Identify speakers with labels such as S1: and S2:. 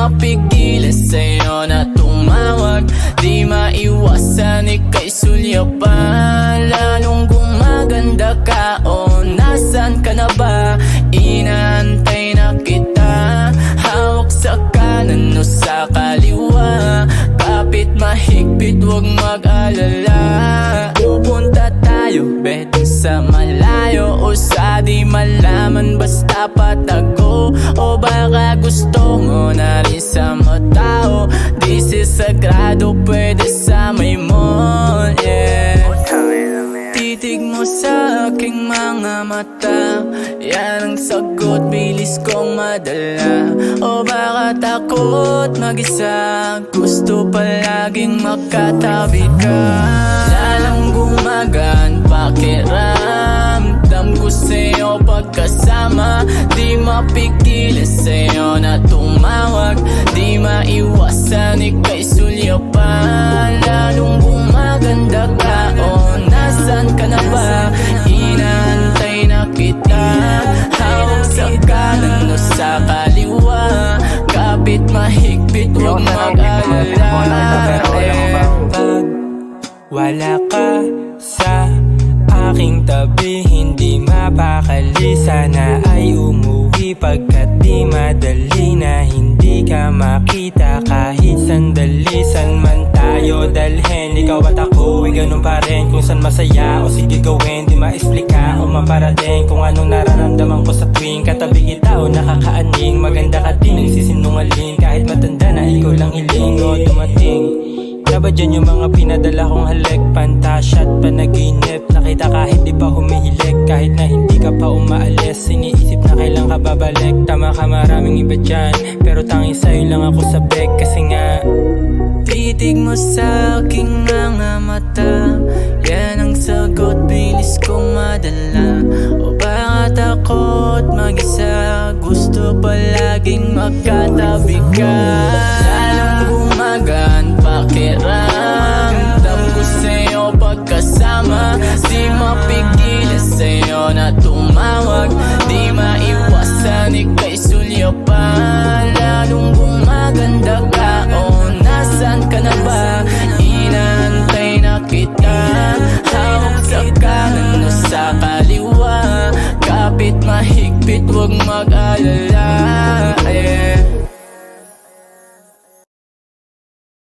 S1: mapigilan sa'yo na tumawag. Di maiwasan ika'y sulyapan. Lalong gumaganda ka, o nasan ka na ba? Inaantay na kita, hawak sa kanan o sa kaliwa. Kapit mahigpit, huwag mag-alala. Pupunta tayo, bet sa malayo o sa di malaman, basta patago. O baka gusto mo na rin sa matao. Di si sagrado, pwede sa may mall, yeah. Titig mo sa aking mga mata, yan ang sagot, bilis kong madala. O baka takot mag-isa, gusto palaging makatabi ka. Lalang gumagaan pakiramdam ko sa'yo pagkasama. Di mapigilan sa'yo na tumawag. Di maiwasan ika'y sulyapan. Lalong gumaganda ka, o nasan ka na ba? Inaantay na kita, hawak sa kanan o sa kaliwa. Kapit mahigpit, huwag mag-alala.
S2: Pag wala ka sa aking tabi, hindi mapakali. Sana ay umuwi pagkat di madali na hindi ka makita kahit sandali. San man tayo dalhin, ikaw at ako ay ganun pa rin. Kung san masaya o sige gawin, di ma-explika o maparating kung anong nararamdaman ko sa tuwing katabi kita o nakakaaning. Maganda ka din, nagsisinungaling kahit matanda na ikaw lang hiling o dumating. Ba dyan yung mga pinadala kong halik, pantasya at panaginip. Nakita kahit di pa humihilik, kahit na hindi ka pa umaalis. Iniisip na kailan ka babalik. Tama ka, maraming iba dyan, pero tanging sa'yo lang ako sabik. Kasi nga
S1: titig mo sa aking mga mata, yan ang sagot, bilis kong madala. O baka takot mag-isa, gusto palaging magkatabi ka. Lalong gumagaan pakiramdam ko sa'yo pagkasama. Di mapigilan sa'yo na tumawag. Di maiwasan ika'y sulyapan. Lalong gumaganda ka, o nasan ka na ba? Inaantay na kita, hawak sa kanan o sa kaliwa. Kapit mahigpit, huwag mag-alala.